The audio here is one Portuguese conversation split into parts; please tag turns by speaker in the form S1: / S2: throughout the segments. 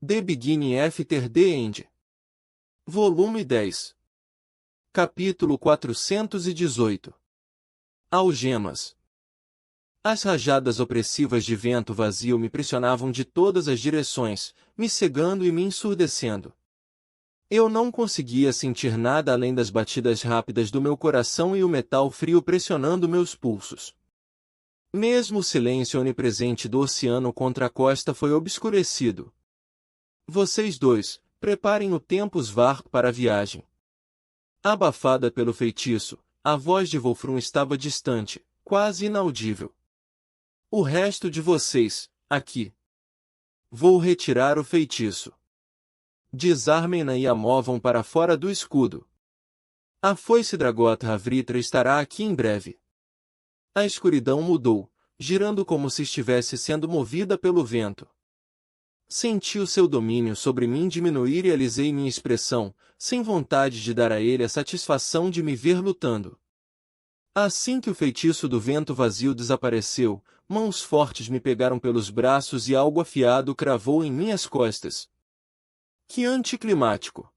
S1: The Beginning After the End. Volume 10. Capítulo 418. Algemas. As rajadas opressivas de vento vazio me pressionavam de todas as direções, me cegando e me ensurdecendo. Eu não conseguia sentir nada além das batidas rápidas do meu coração e o metal frio pressionando meus pulsos. Mesmo o silêncio onipresente do oceano contra a costa foi obscurecido. Vocês dois, preparem o Tempus Vark para a viagem. Abafada pelo feitiço, a voz de Wolfram estava distante, quase inaudível. O resto de vocês, aqui. Vou retirar o feitiço. Desarmem-na e a movam para fora do escudo. A foice Dragoth Havritra estará aqui em breve. A escuridão mudou, girando como se estivesse sendo movida pelo vento. Senti o seu domínio sobre mim diminuir e alisei minha expressão, sem vontade de dar a ele a satisfação de me ver lutando. Assim que o feitiço do vento vazio desapareceu, mãos fortes me pegaram pelos braços e algo afiado cravou em minhas costas. Que anticlimático!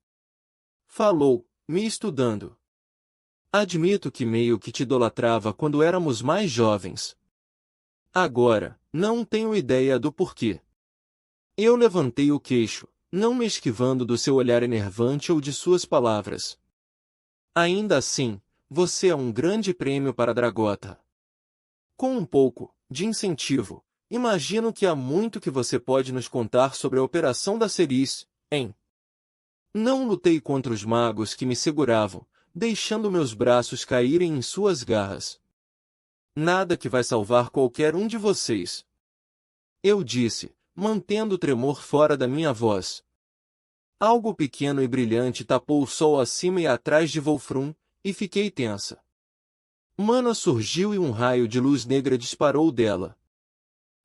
S1: Falou, me estudando. Admito que meio que te idolatrava quando éramos mais jovens. Agora, não tenho ideia do porquê. Eu levantei o queixo, não me esquivando do seu olhar enervante ou de suas palavras. Ainda assim, você é um grande prêmio para Dragota. Com um pouco de incentivo, imagino que há muito que você pode nos contar sobre a operação da Ceres, hein? Não lutei contra os magos que me seguravam, deixando meus braços caírem em suas garras. Nada que vai salvar qualquer um de vocês. Eu disse, mantendo o tremor fora da minha voz. Algo pequeno e brilhante tapou o sol acima e atrás de Wolfram, e fiquei tensa. Mana surgiu e um raio de luz negra disparou dela.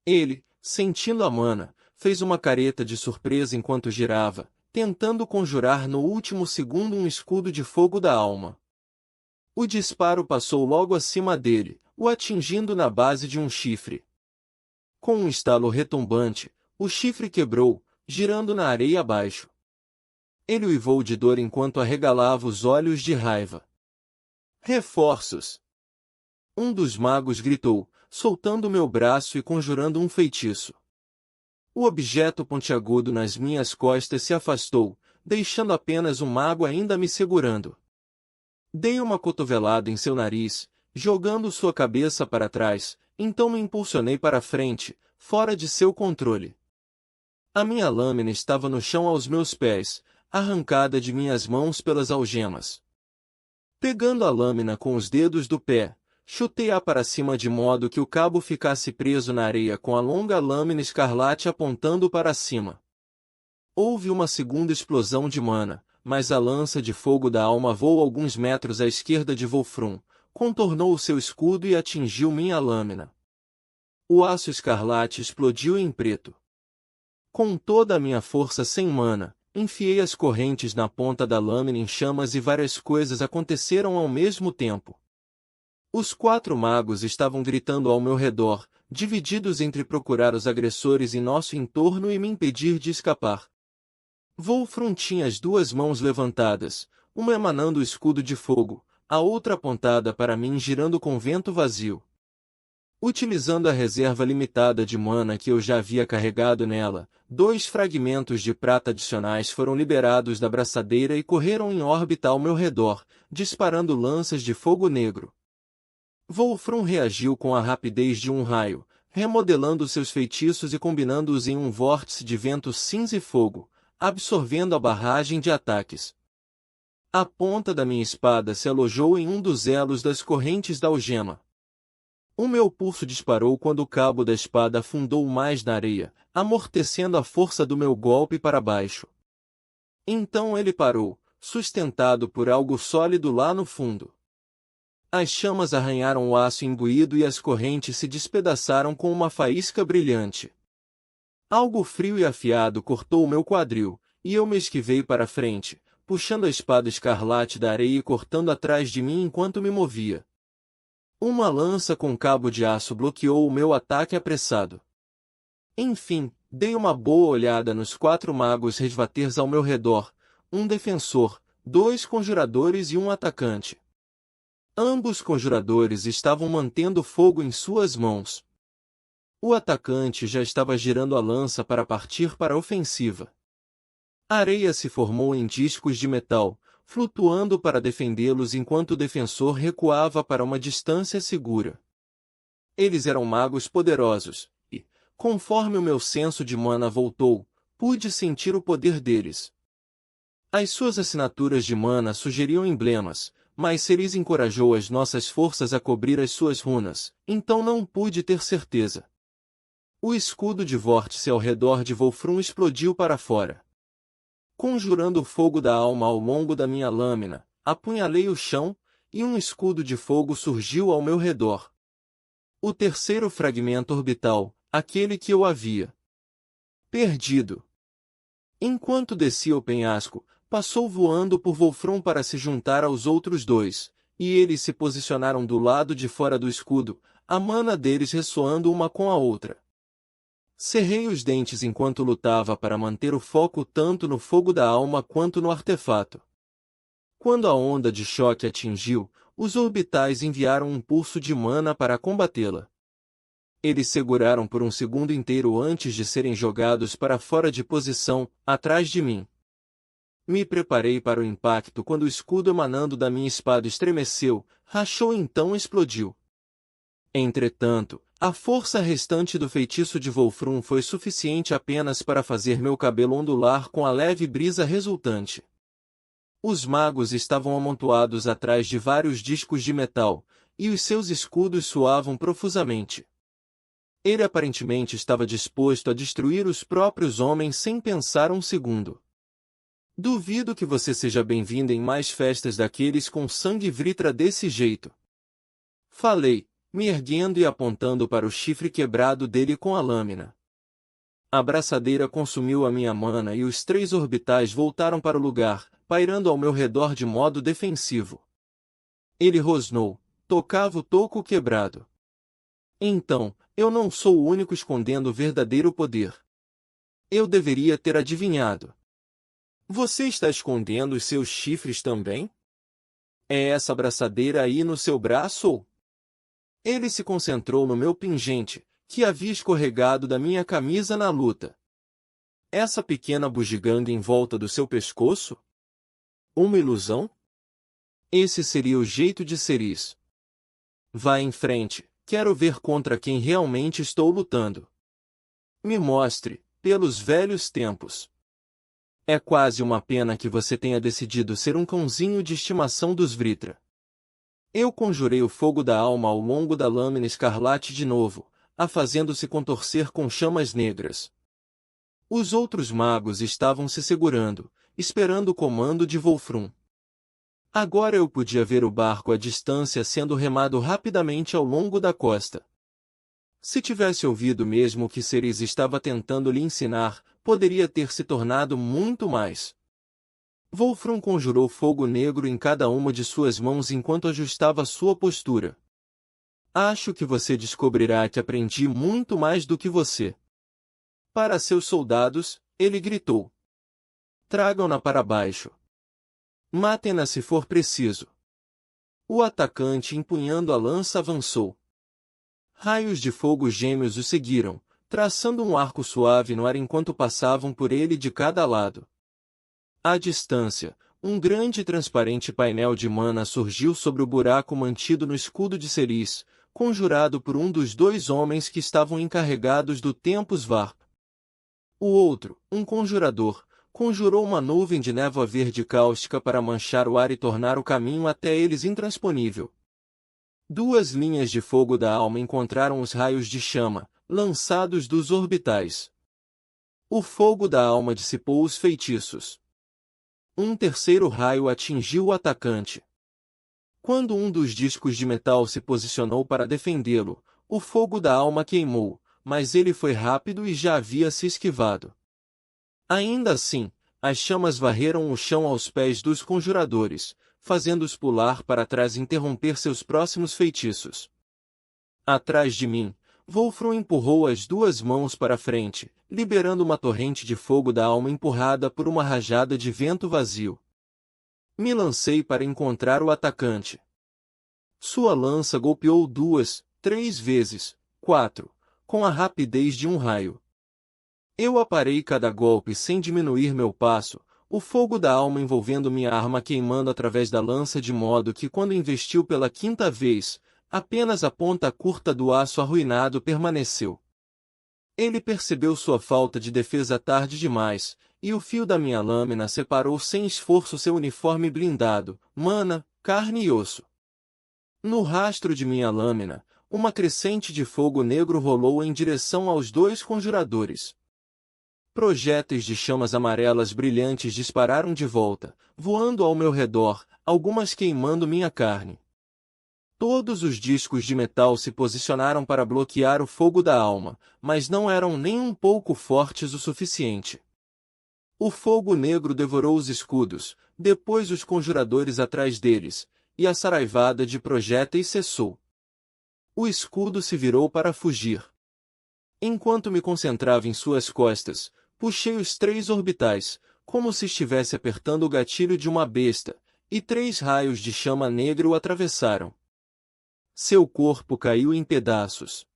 S1: Ele, sentindo a mana, fez uma careta de surpresa enquanto girava, tentando conjurar no último segundo um escudo de fogo da alma. O disparo passou logo acima dele, o atingindo na base de um chifre. Com um estalo retumbante, o chifre quebrou, girando na areia abaixo. Ele uivou de dor enquanto arregalava os olhos de raiva. Reforços! Um dos magos gritou, soltando meu braço e conjurando um feitiço. O objeto pontiagudo nas minhas costas se afastou, deixando apenas um mago ainda me segurando. Dei uma cotovelada em seu nariz, jogando sua cabeça para trás, então me impulsionei para frente, fora de seu controle. A minha lâmina estava no chão aos meus pés, arrancada de minhas mãos pelas algemas. Pegando a lâmina com os dedos do pé, chutei-a para cima de modo que o cabo ficasse preso na areia com a longa lâmina escarlate apontando para cima. Houve uma segunda explosão de mana, mas a lança de fogo da alma voou alguns metros à esquerda de Wolfram, contornou o seu escudo e atingiu minha lâmina. O aço escarlate explodiu em preto. Com toda a minha força sem mana, enfiei as correntes na ponta da lâmina em chamas e várias coisas aconteceram ao mesmo tempo. Os 4 magos estavam gritando ao meu redor, divididos entre procurar os agressores em nosso entorno e me impedir de escapar. Wolfram tinha as 2 mãos levantadas, uma emanando o escudo de fogo, a outra apontada para mim girando com vento vazio. Utilizando a reserva limitada de mana que eu já havia carregado nela, 2 fragmentos de prata adicionais foram liberados da braçadeira e correram em órbita ao meu redor, disparando lanças de fogo negro. Wolfram reagiu com a rapidez de um raio, remodelando seus feitiços e combinando-os em um vórtice de vento cinza e fogo, absorvendo a barragem de ataques. A ponta da minha espada se alojou em um dos elos das correntes da algema. O meu pulso disparou quando o cabo da espada afundou mais na areia, amortecendo a força do meu golpe para baixo. Então ele parou, sustentado por algo sólido lá no fundo. As chamas arranharam o aço imbuído e as correntes se despedaçaram com uma faísca brilhante. Algo frio e afiado cortou o meu quadril, e eu me esquivei para frente, puxando a espada escarlate da areia e cortando atrás de mim enquanto me movia. Uma lança com cabo de aço bloqueou o meu ataque apressado. Enfim, Dei uma boa olhada nos 4 magos resvaters ao meu redor, um defensor, 2 conjuradores e um atacante. Ambos conjuradores estavam mantendo fogo em suas mãos. O atacante já estava girando a lança para partir para a ofensiva. A areia se formou em discos de metal, flutuando para defendê-los enquanto o defensor recuava para uma distância segura. Eles eram magos poderosos, e, conforme o meu senso de mana voltou, pude sentir o poder deles. As suas assinaturas de mana sugeriam emblemas, mas Ceres encorajou as nossas forças a cobrir as suas runas, então não pude ter certeza. O escudo de vórtice ao redor de Volfrum explodiu para fora. Conjurando o fogo da alma ao longo da minha lâmina, apunhalei o chão, e um escudo de fogo surgiu ao meu redor. O terceiro fragmento orbital, aquele que eu havia perdido. Enquanto descia o penhasco, passou voando por Volfrum para se juntar aos outros 2, e eles se posicionaram do lado de fora do escudo, a mana deles ressoando uma com a outra. Cerrei os dentes enquanto lutava para manter o foco tanto no fogo da alma quanto no artefato. Quando a onda de choque atingiu, os orbitais enviaram um pulso de mana para combatê-la. Eles seguraram por um segundo inteiro antes de serem jogados para fora de posição, atrás de mim. Me preparei para o impacto quando o escudo emanando da minha espada estremeceu, rachou e então explodiu. Entretanto, a força restante do feitiço de Volfrum foi suficiente apenas para fazer meu cabelo ondular com a leve brisa resultante. Os magos estavam amontoados atrás de vários discos de metal, e os seus escudos soavam profusamente. Ele aparentemente estava disposto a destruir os próprios homens sem pensar um segundo. Duvido que você seja bem-vindo em mais festas daqueles com sangue vritra desse jeito. Falei, me erguendo e apontando para o chifre quebrado dele com a lâmina. A braçadeira consumiu a minha mana e os 3 orbitais voltaram para o lugar, pairando ao meu redor de modo defensivo. Ele rosnou, tocava o toco quebrado. Então, eu não sou o único escondendo o verdadeiro poder. Eu deveria ter adivinhado. Você está escondendo os seus chifres também? É essa braçadeira aí no seu braço ou? Ele se concentrou no meu pingente, que havia escorregado da minha camisa na luta. Essa pequena bugiganga em volta do seu pescoço? Uma ilusão? Esse seria o jeito de Ceres. Vá em frente, quero ver contra quem realmente estou lutando. Me mostre, pelos velhos tempos. É quase uma pena que você tenha decidido ser um cãozinho de estimação dos Vritra. Eu conjurei o fogo da alma ao longo da lâmina escarlate de novo, a fazendo-se contorcer com chamas negras. Os outros magos estavam se segurando, esperando o comando de Volfrum. Agora eu podia ver o barco à distância sendo remado rapidamente ao longo da costa. Se tivesse ouvido mesmo o que Ceres estava tentando lhe ensinar, poderia ter se tornado muito mais. Volfrum conjurou fogo negro em cada uma de suas mãos enquanto ajustava sua postura. Acho que você descobrirá que aprendi muito mais do que você. Para seus soldados, ele gritou. Tragam-na para baixo. Matem-na se for preciso. O atacante empunhando a lança avançou. Raios de fogo gêmeos o seguiram, traçando um arco suave no ar enquanto passavam por ele de cada lado. À distância, um grande e transparente painel de mana surgiu sobre o buraco mantido no escudo de Ceres, conjurado por um dos 2 homens que estavam encarregados do Tempus Varp. O outro, um conjurador, conjurou uma nuvem de névoa verde cáustica para manchar o ar e tornar o caminho até eles intransponível. 2 linhas de fogo da alma encontraram os raios de chama, lançados dos orbitais. O fogo da alma dissipou os feitiços. Um terceiro raio atingiu o atacante. Quando um dos discos de metal se posicionou para defendê-lo, o fogo da alma queimou, mas ele foi rápido e já havia se esquivado. Ainda assim, as chamas varreram o chão aos pés dos conjuradores, fazendo-os pular para trás e interromper seus próximos feitiços. Atrás de mim, Wolfram empurrou as duas mãos para frente, liberando uma torrente de fogo da alma empurrada por uma rajada de vento vazio. Me lancei para encontrar o atacante. Sua lança golpeou 2, 3 vezes, 4, com a rapidez de um raio. Eu aparei cada golpe sem diminuir meu passo, o fogo da alma envolvendo minha arma queimando através da lança de modo que quando investiu pela 5ª vez, apenas a ponta curta do aço arruinado permaneceu. Ele percebeu sua falta de defesa tarde demais, e o fio da minha lâmina separou sem esforço seu uniforme blindado, mana, carne e osso. No rastro de minha lâmina, uma crescente de fogo negro rolou em direção aos 2 conjuradores. Projéteis de chamas amarelas brilhantes dispararam de volta, voando ao meu redor, algumas queimando minha carne. Todos os discos de metal se posicionaram para bloquear o fogo da alma, mas não eram nem um pouco fortes o suficiente. O fogo negro devorou os escudos, depois os conjuradores atrás deles, e a saraivada de projéteis cessou. O escudo se virou para fugir. Enquanto me concentrava em suas costas, puxei os 3 orbitais, como se estivesse apertando o gatilho de uma besta, e 3 raios de chama negra o atravessaram. Seu corpo caiu em pedaços.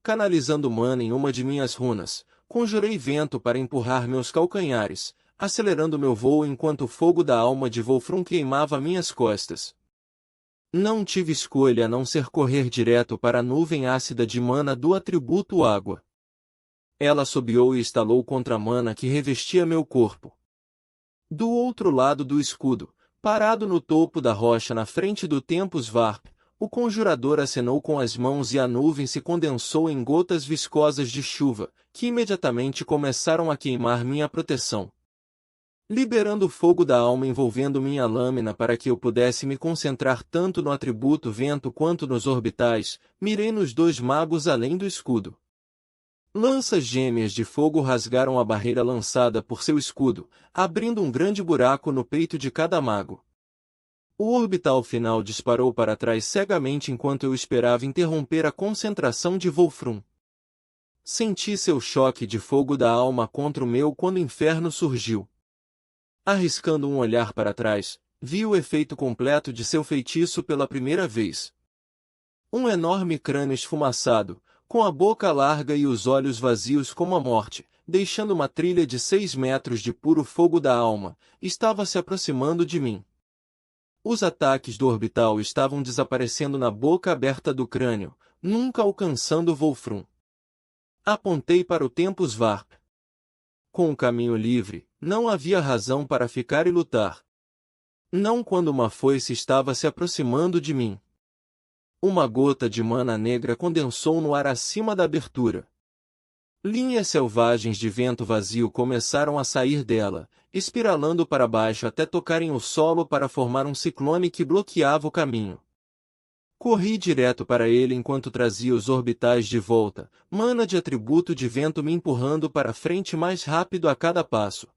S1: Canalizando mana em uma de minhas runas, conjurei vento para empurrar meus calcanhares, acelerando meu voo enquanto o fogo da alma de Wolfram queimava minhas costas. Não tive escolha a não ser correr direto para a nuvem ácida de mana do atributo água. Ela assobiou e estalou contra a mana que revestia meu corpo. Do outro lado do escudo, parado no topo da rocha na frente do Tempus Varp, o conjurador acenou com as mãos e a nuvem se condensou em gotas viscosas de chuva, que imediatamente começaram a queimar minha proteção. Liberando o fogo da alma envolvendo minha lâmina para que eu pudesse me concentrar tanto no atributo vento quanto nos orbitais, mirei nos 2 magos além do escudo. Lanças gêmeas de fogo rasgaram a barreira lançada por seu escudo, abrindo um grande buraco no peito de cada mago. O orbital final disparou para trás cegamente enquanto eu esperava interromper a concentração de Wolfram. Senti seu choque de fogo da alma contra o meu quando o inferno surgiu. Arriscando um olhar para trás, vi o efeito completo de seu feitiço pela primeira vez. Um enorme crânio esfumaçado, com a boca larga e os olhos vazios como a morte, deixando uma trilha de 6 metros de puro fogo da alma, estava se aproximando de mim. Os ataques do orbital estavam desaparecendo na boca aberta do crânio, nunca alcançando Wolfram. Apontei para o Tempus Varp. Com o caminho livre, não havia razão para ficar e lutar. Não quando uma foice estava se aproximando de mim. Uma gota de mana negra condensou no ar acima da abertura. Linhas selvagens de vento vazio começaram a sair dela, espiralando para baixo até tocarem o solo para formar um ciclone que bloqueava o caminho. Corri direto para ele enquanto trazia os orbitais de volta, mana de atributo de vento me empurrando para frente mais rápido a cada passo.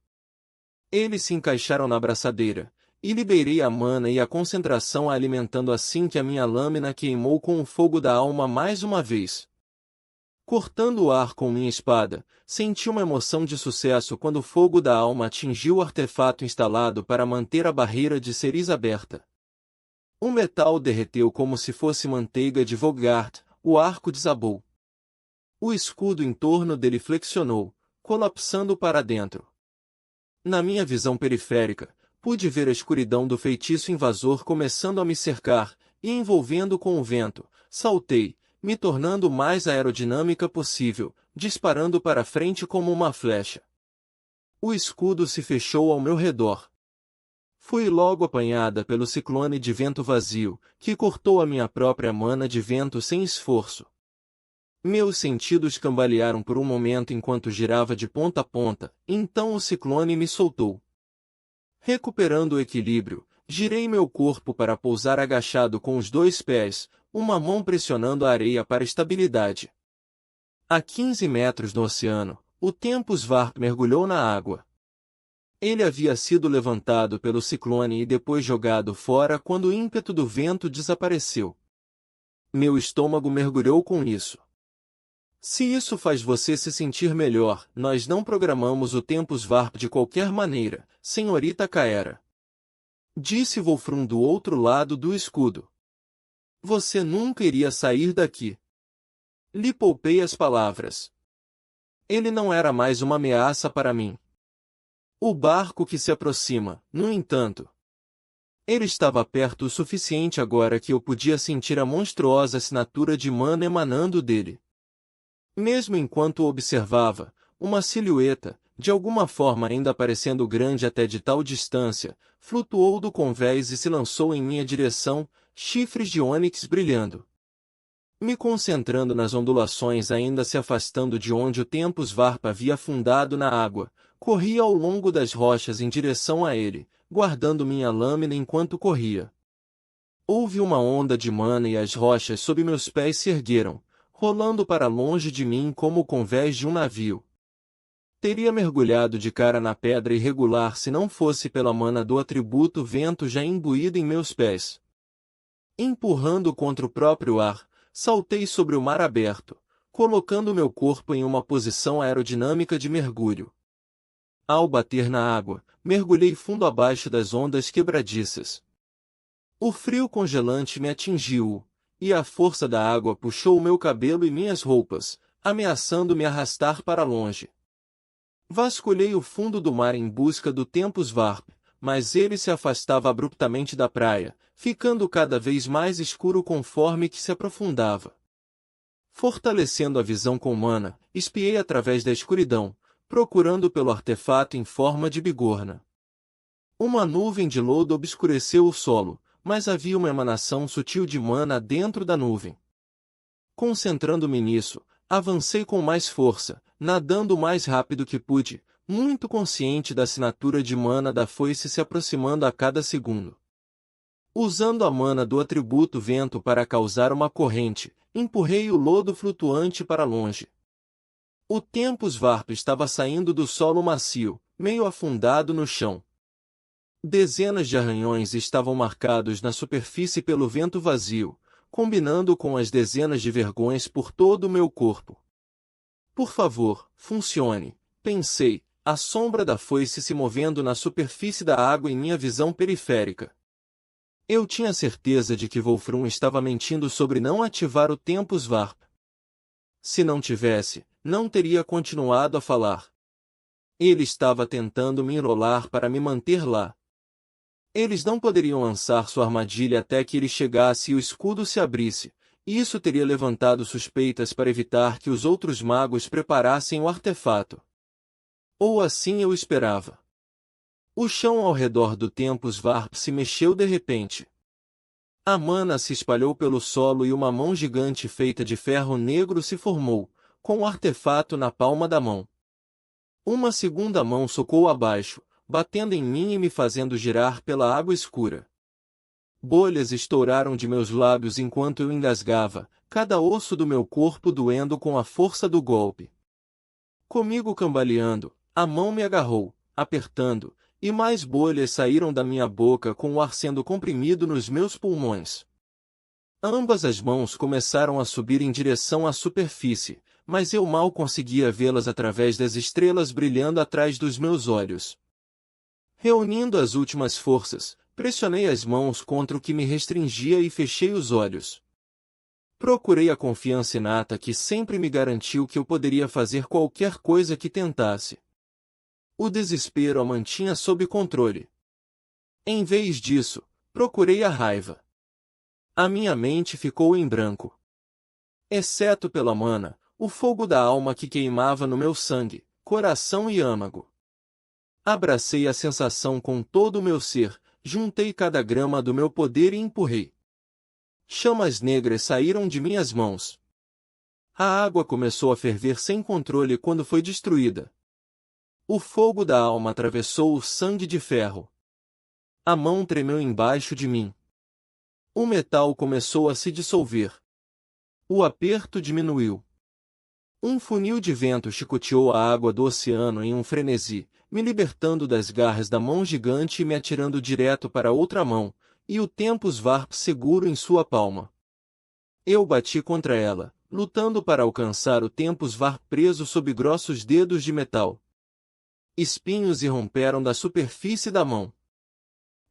S1: Eles se encaixaram na braçadeira, e liberei a mana e a concentração alimentando assim que a minha lâmina queimou com o fogo da alma mais uma vez. Cortando o ar com minha espada, senti uma emoção de sucesso quando o fogo da alma atingiu o artefato instalado para manter a barreira de Ceres aberta. O metal derreteu como se fosse manteiga de Vogart, o arco desabou. O escudo em torno dele flexionou, colapsando para dentro. Na minha visão periférica, pude ver a escuridão do feitiço invasor começando a me cercar, e envolvendo com o vento, saltei, me tornando o mais aerodinâmica possível, disparando para frente como uma flecha. O escudo se fechou ao meu redor. Fui logo apanhada pelo ciclone de vento vazio, que cortou a minha própria mana de vento sem esforço. Meus sentidos cambalearam por um momento enquanto girava de ponta a ponta, então o ciclone me soltou. Recuperando o equilíbrio, girei meu corpo para pousar agachado com os 2 pés, uma mão pressionando a areia para estabilidade. A 15 metros no oceano, o Tempus Varp mergulhou na água. Ele havia sido levantado pelo ciclone e depois jogado fora quando o ímpeto do vento desapareceu. Meu estômago mergulhou com isso. Se isso faz você se sentir melhor, nós não programamos o Tempus Varp de qualquer maneira, senhorita Caera. Disse Wolfram do outro lado do escudo. Você nunca iria sair daqui. Lhe poupei as palavras. Ele não era mais uma ameaça para mim. O barco que se aproxima, no entanto. Ele estava perto o suficiente agora que eu podia sentir a monstruosa assinatura de mana emanando dele. Mesmo enquanto o observava, uma silhueta, de alguma forma ainda parecendo grande até de tal distância, flutuou do convés e se lançou em minha direção, chifres de ônix brilhando. Me concentrando nas ondulações ainda se afastando de onde o Tempus Varp havia afundado na água, corria ao longo das rochas em direção a ele, guardando minha lâmina enquanto corria. Houve uma onda de mana e as rochas sob meus pés se ergueram, rolando para longe de mim como o convés de um navio. Teria mergulhado de cara na pedra irregular se não fosse pela mana do atributo vento já imbuído em meus pés. Empurrando contra o próprio ar, saltei sobre o mar aberto, colocando meu corpo em uma posição aerodinâmica de mergulho. Ao bater na água, mergulhei fundo abaixo das ondas quebradiças. O frio congelante me atingiu, e a força da água puxou o meu cabelo e minhas roupas, ameaçando me arrastar para longe. Vasculhei o fundo do mar em busca do Tempus Varp, mas ele se afastava abruptamente da praia, ficando cada vez mais escuro conforme que se aprofundava. Fortalecendo a visão com mana, espiei através da escuridão, procurando pelo artefato em forma de bigorna. Uma nuvem de lodo obscureceu o solo, mas havia uma emanação sutil de mana dentro da nuvem. Concentrando-me nisso, avancei com mais força, nadando o mais rápido que pude, muito consciente da assinatura de mana da foice se aproximando a cada segundo. Usando a mana do atributo vento para causar uma corrente, empurrei o lodo flutuante para longe. O Tempus Varp estava saindo do solo macio, meio afundado no chão. Dezenas de arranhões estavam marcados na superfície pelo vento vazio, combinando com as dezenas de vergões por todo o meu corpo. Por favor, funcione, pensei, a sombra da foice se movendo na superfície da água em minha visão periférica. Eu tinha certeza de que Wolfram estava mentindo sobre não ativar o Tempus Varp. Se não tivesse, não teria continuado a falar. Ele estava tentando me enrolar para me manter lá. Eles não poderiam lançar sua armadilha até que ele chegasse e o escudo se abrisse, e isso teria levantado suspeitas para evitar que os outros magos preparassem o artefato. Ou assim eu esperava. O chão ao redor do Tempus Varp se mexeu de repente. A mana se espalhou pelo solo e uma mão gigante feita de ferro negro se formou, com o artefato na palma da mão. Uma segunda mão socou abaixo, batendo em mim e me fazendo girar pela água escura. Bolhas estouraram de meus lábios enquanto eu engasgava, cada osso do meu corpo doendo com a força do golpe. Comigo cambaleando, a mão me agarrou, apertando, e mais bolhas saíram da minha boca com o ar sendo comprimido nos meus pulmões. Ambas as mãos começaram a subir em direção à superfície, mas eu mal conseguia vê-las através das estrelas brilhando atrás dos meus olhos. Reunindo as últimas forças, pressionei as mãos contra o que me restringia e fechei os olhos. Procurei a confiança inata que sempre me garantiu que eu poderia fazer qualquer coisa que tentasse. O desespero a mantinha sob controle. Em vez disso, procurei a raiva. A minha mente ficou em branco. Exceto pela mana, o fogo da alma que queimava no meu sangue, coração e âmago. Abracei a sensação com todo o meu ser, juntei cada grama do meu poder e empurrei. Chamas negras saíram de minhas mãos. A água começou a ferver sem controle quando foi destruída. O fogo da alma atravessou o sangue de ferro. A mão tremeu embaixo de mim. O metal começou a se dissolver. O aperto diminuiu. Um funil de vento chicoteou a água do oceano em um frenesi, me libertando das garras da mão gigante e me atirando direto para outra mão, e o Tempus Varp seguro em sua palma. Eu bati contra ela, lutando para alcançar o Tempus Var preso sob grossos dedos de metal. Espinhos irromperam da superfície da mão.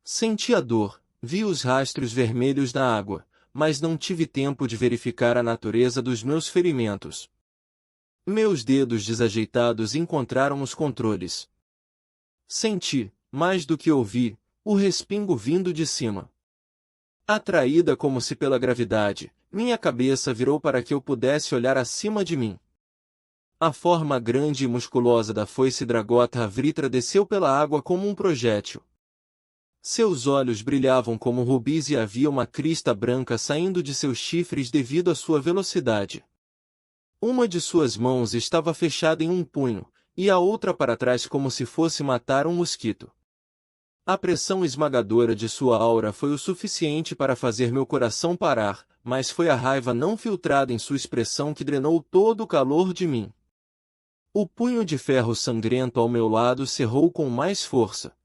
S1: Senti a dor, vi os rastros vermelhos na água, mas não tive tempo de verificar a natureza dos meus ferimentos. Meus dedos desajeitados encontraram os controles. Senti, mais do que ouvi, o respingo vindo de cima. Atraída como se pela gravidade, minha cabeça virou para que eu pudesse olhar acima de mim. A forma grande e musculosa da foice Dragotha Vritra desceu pela água como um projétil. Seus olhos brilhavam como rubis e havia uma crista branca saindo de seus chifres devido à sua velocidade. Uma de suas mãos estava fechada em um punho, e a outra para trás como se fosse matar um mosquito. A pressão esmagadora de sua aura foi o suficiente para fazer meu coração parar, mas foi a raiva não filtrada em sua expressão que drenou todo o calor de mim. O punho de ferro sangrento ao meu lado cerrou com mais força.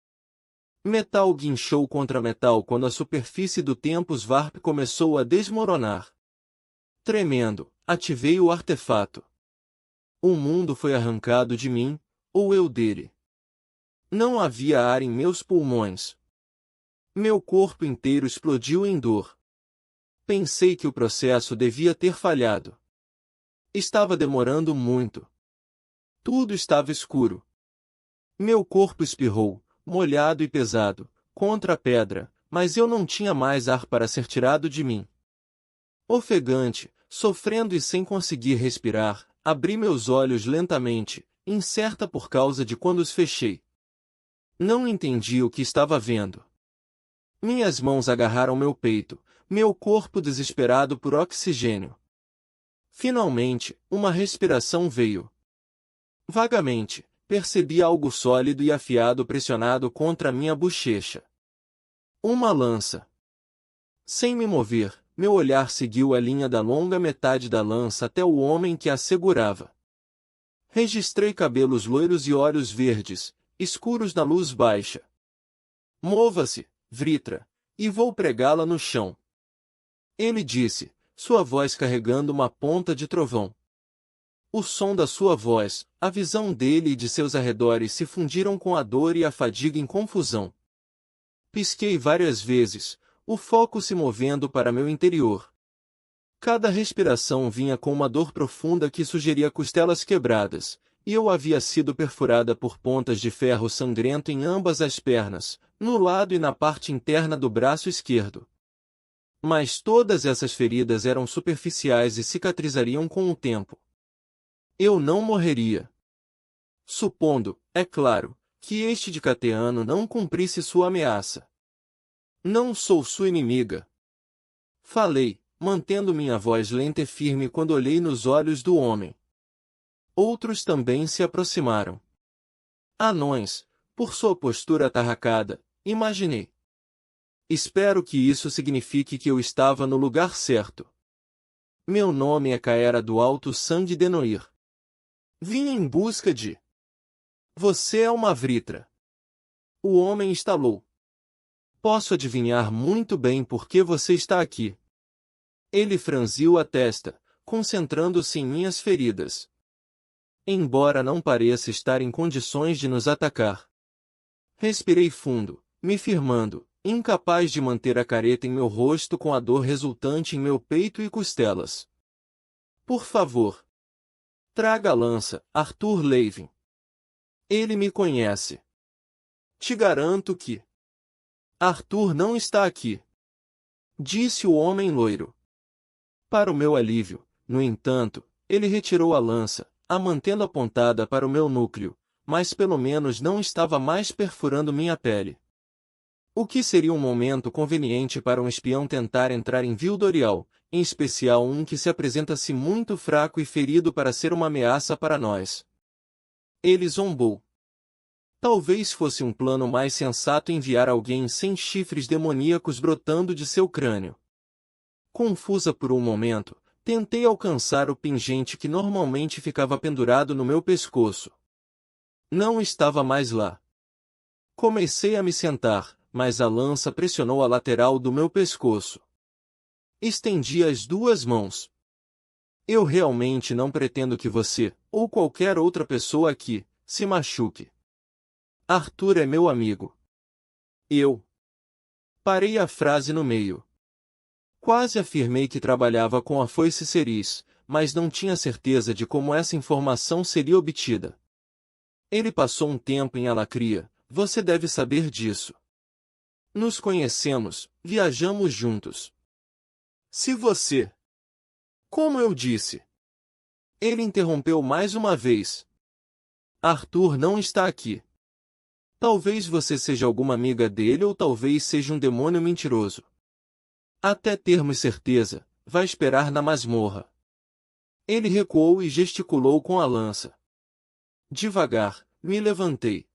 S1: Metal guinchou contra metal quando a superfície do Tempus Varp começou a desmoronar. Tremendo, ativei o artefato. O mundo foi arrancado de mim, ou eu dele. Não havia ar em meus pulmões. Meu corpo inteiro explodiu em dor. Pensei que o processo devia ter falhado. Estava demorando muito. Tudo estava escuro. Meu corpo espirrou, molhado e pesado, contra a pedra, mas eu não tinha mais ar para ser tirado de mim. Ofegante, sofrendo e sem conseguir respirar, abri meus olhos lentamente, incerta por causa de quando os fechei. Não entendi o que estava vendo. Minhas mãos agarraram meu peito, meu corpo desesperado por oxigênio. Finalmente, uma respiração veio. Vagamente, percebi algo sólido e afiado pressionado contra minha bochecha. Uma lança. Sem me mover, meu olhar seguiu a linha da longa metade da lança até o homem que a segurava. Registrei cabelos loiros e olhos verdes, escuros na luz baixa. Mova-se, Vritra, e vou pregá-la no chão. Ele disse, sua voz carregando uma ponta de trovão. O som da sua voz, a visão dele e de seus arredores se fundiram com a dor e a fadiga em confusão. Pisquei várias vezes, o foco se movendo para meu interior. Cada respiração vinha com uma dor profunda que sugeria costelas quebradas, e eu havia sido perfurada por pontas de ferro sangrento em ambas as pernas, no lado e na parte interna do braço esquerdo. Mas todas essas feridas eram superficiais e cicatrizariam com o tempo. Eu não morreria. Supondo, é claro, que este Dicateano não cumprisse sua ameaça. Não sou sua inimiga. Falei, mantendo minha voz lenta e firme quando olhei nos olhos do homem. Outros também se aproximaram. Anões, por sua postura atarracada, imaginei. Espero que isso signifique que eu estava no lugar certo. Meu nome é Caera do Alto Sangue de Noir. Vim em busca de... Você é uma Vritra. O homem estalou. Posso adivinhar muito bem por que você está aqui. Ele franziu a testa, concentrando-se em minhas feridas. Embora não pareça estar em condições de nos atacar. Respirei fundo, me firmando, incapaz de manter a careta em meu rosto com a dor resultante em meu peito e costelas. Por favor. Traga a lança, Arthur Levin. Ele me conhece. Te garanto que... Arthur não está aqui. Disse o homem loiro. Para o meu alívio, no entanto, ele retirou a lança, a mantendo apontada para o meu núcleo, mas pelo menos não estava mais perfurando minha pele. O que seria um momento conveniente para um espião tentar entrar em Vildorial, em especial um que se apresenta-se muito fraco e ferido para ser uma ameaça para nós? Ele zombou. Talvez fosse um plano mais sensato enviar alguém sem chifres demoníacos brotando de seu crânio. Confusa por um momento, tentei alcançar o pingente que normalmente ficava pendurado no meu pescoço. Não estava mais lá. Comecei a me sentar, mas a lança pressionou a lateral do meu pescoço. Estendi as duas mãos. Eu realmente não pretendo que você, ou qualquer outra pessoa aqui, se machuque. Arthur é meu amigo. Eu parei a frase no meio. Quase afirmei que trabalhava com a foice ceris, mas não tinha certeza de como essa informação seria obtida. Ele passou um tempo em Alacria, você deve saber disso. Nos conhecemos, viajamos juntos. Se você... Como eu disse. Ele interrompeu mais uma vez. Arthur não está aqui. Talvez você seja alguma amiga dele ou talvez seja um demônio mentiroso. Até termos certeza, vai esperar na masmorra. Ele recuou e gesticulou com a lança. Devagar, me levantei.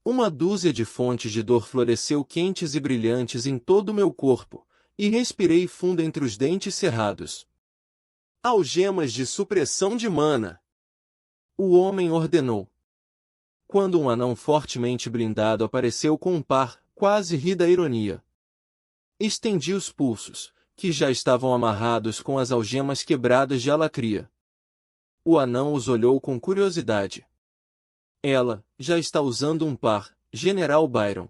S1: Uma dúzia de fontes de dor floresceu quentes e brilhantes em todo o meu corpo, e respirei fundo entre os dentes cerrados. Algemas de supressão de mana. O homem ordenou. Quando um anão fortemente blindado apareceu com um par, quase ri da ironia. Estendi os pulsos, que já estavam amarrados com as algemas quebradas de Alacria. O anão os olhou com curiosidade. Ela já está usando um par, General Byron.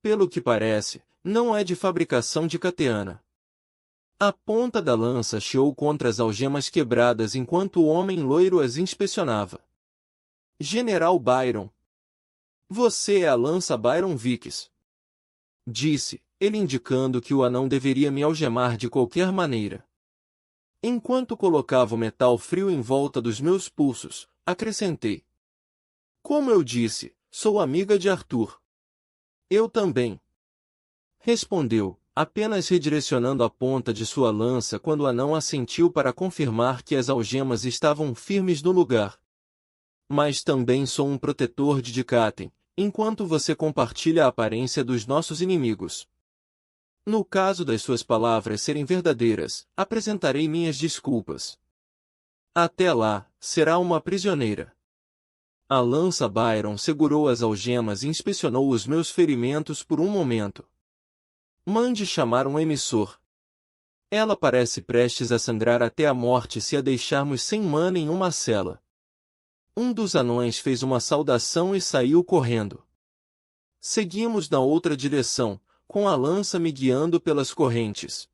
S1: Pelo que parece, não é de fabricação de Cateana. A ponta da lança chiou contra as algemas quebradas enquanto o homem loiro as inspecionava. General Byron. Você é a lança Byron Vicks. Disse, ele indicando que o anão deveria me algemar de qualquer maneira. Enquanto colocava o metal frio em volta dos meus pulsos, acrescentei. Como eu disse, sou amiga de Arthur. Eu também. Respondeu, apenas redirecionando a ponta de sua lança quando o anão assentiu para confirmar que as algemas estavam firmes no lugar. Mas também sou um protetor de Dikaten, enquanto você compartilha a aparência dos nossos inimigos. No caso das suas palavras serem verdadeiras, apresentarei minhas desculpas. Até lá, será uma prisioneira. A lança Byron segurou as algemas e inspecionou os meus ferimentos por um momento. Mande chamar um emissor. Ela parece prestes a sangrar até a morte se a deixarmos sem mana em uma cela. Um dos anões fez uma saudação e saiu correndo. Seguimos na outra direção, com a lança me guiando pelas correntes.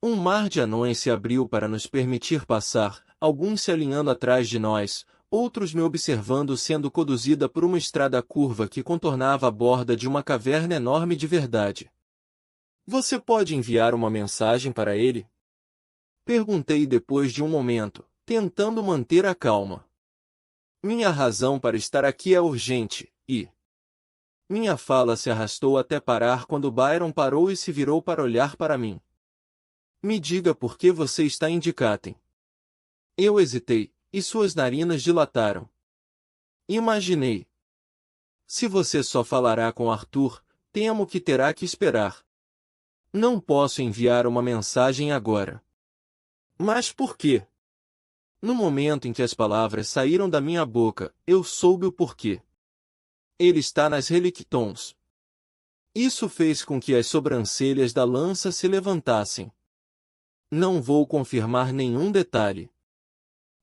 S1: Um mar de anões se abriu para nos permitir passar, alguns se alinhando atrás de nós, outros me observando sendo conduzida por uma estrada curva que contornava a borda de uma caverna enorme de verdade. Você pode enviar uma mensagem para ele? Perguntei depois de um momento, tentando manter a calma. Minha razão para estar aqui é urgente, e... Minha fala se arrastou até parar quando Byron parou e se virou para olhar para mim. Me diga por que você está em Dikaten. Eu hesitei, e suas narinas dilataram. Imaginei. Se você só falará com Arthur, temo que terá que esperar. Não posso enviar uma mensagem agora. Mas por quê? No momento em que as palavras saíram da minha boca, eu soube o porquê. Ele está nas Relictons. Isso fez com que as sobrancelhas da lança se levantassem. Não vou confirmar nenhum detalhe.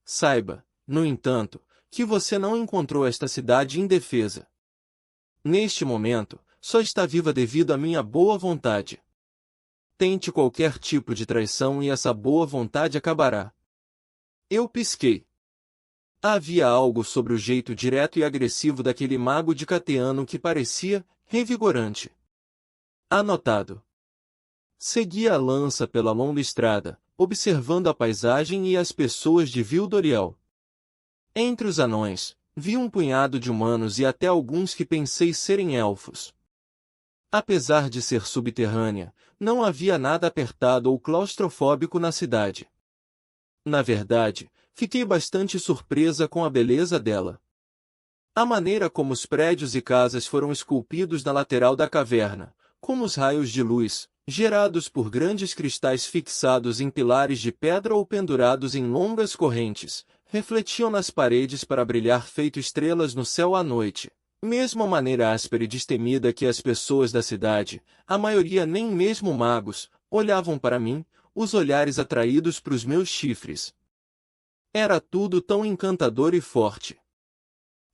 S1: Saiba, no entanto, que você não encontrou esta cidade indefesa. Neste momento, só está viva devido à minha boa vontade. Tente qualquer tipo de traição e essa boa vontade acabará. Eu pisquei. Havia algo sobre o jeito direto e agressivo daquele mago dikateano que parecia revigorante. Anotado. Segui a lança pela longa estrada, observando a paisagem e as pessoas de Vildoriel. Entre os anões, vi um punhado de humanos e até alguns que pensei serem elfos. Apesar de ser subterrânea, não havia nada apertado ou claustrofóbico na cidade. Na verdade, fiquei bastante surpresa com a beleza dela. A maneira como os prédios e casas foram esculpidos na lateral da caverna, como os raios de luz, gerados por grandes cristais fixados em pilares de pedra ou pendurados em longas correntes, refletiam nas paredes para brilhar feito estrelas no céu à noite. Mesmo a maneira áspera e destemida que as pessoas da cidade, a maioria nem mesmo magos, olhavam para mim, os olhares atraídos para os meus chifres. Era tudo tão encantador e forte.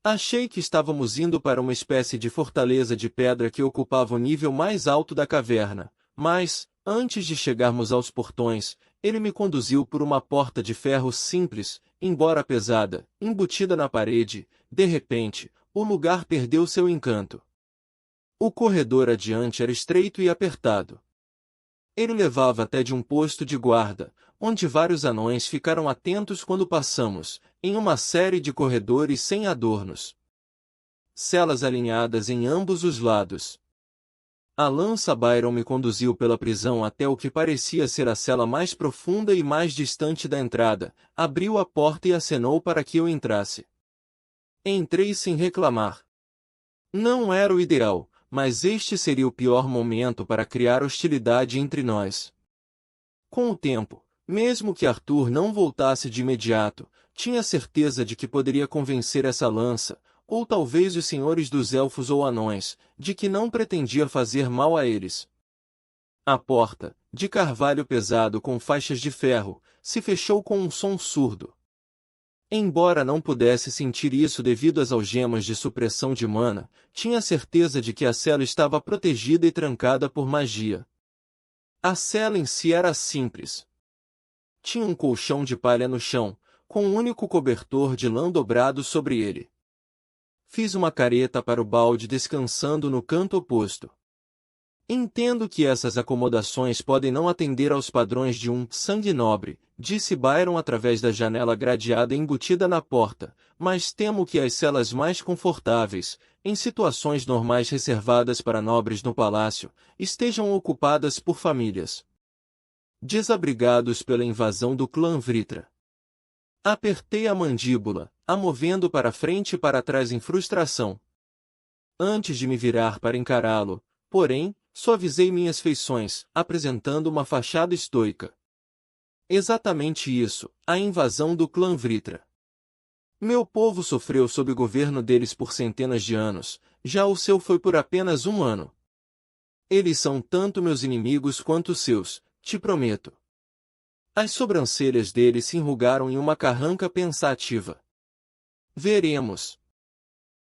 S1: Achei que estávamos indo para uma espécie de fortaleza de pedra que ocupava o nível mais alto da caverna, mas, antes de chegarmos aos portões, ele me conduziu por uma porta de ferro simples, embora pesada, embutida na parede. De repente, o lugar perdeu seu encanto. O corredor adiante era estreito e apertado. Ele levava até de um posto de guarda, onde vários anões ficaram atentos quando passamos, em uma série de corredores sem adornos. Celas alinhadas em ambos os lados. A lança Byron me conduziu pela prisão até o que parecia ser a cela mais profunda e mais distante da entrada, abriu a porta e acenou para que eu entrasse. Entrei sem reclamar. Não era o ideal, mas este seria o pior momento para criar hostilidade entre nós. Com o tempo, mesmo que Arthur não voltasse de imediato, tinha certeza de que poderia convencer essa lança, ou talvez os senhores dos elfos ou anões, de que não pretendia fazer mal a eles. A porta, de carvalho pesado com faixas de ferro, se fechou com um som surdo. Embora não pudesse sentir isso devido às algemas de supressão de mana, tinha certeza de que a cela estava protegida e trancada por magia. A cela em si era simples. Tinha um colchão de palha no chão, com um único cobertor de lã dobrado sobre ele. Fiz uma careta para o balde descansando no canto oposto. Entendo que essas acomodações podem não atender aos padrões de um sangue nobre, disse Byron através da janela gradeada embutida na porta, mas temo que as celas mais confortáveis, em situações normais reservadas para nobres no palácio, estejam ocupadas por famílias desabrigados pela invasão do clã Vritra. Apertei a mandíbula, a movendo para frente e para trás em frustração. Antes de me virar para encará-lo, porém, suavizei minhas feições, apresentando uma fachada estoica. Exatamente isso, a invasão do clã Vritra. Meu povo sofreu sob o governo deles por centenas de anos, já o seu foi por apenas um ano. Eles são tanto meus inimigos quanto os seus, te prometo. As sobrancelhas dele se enrugaram em uma carranca pensativa. Veremos.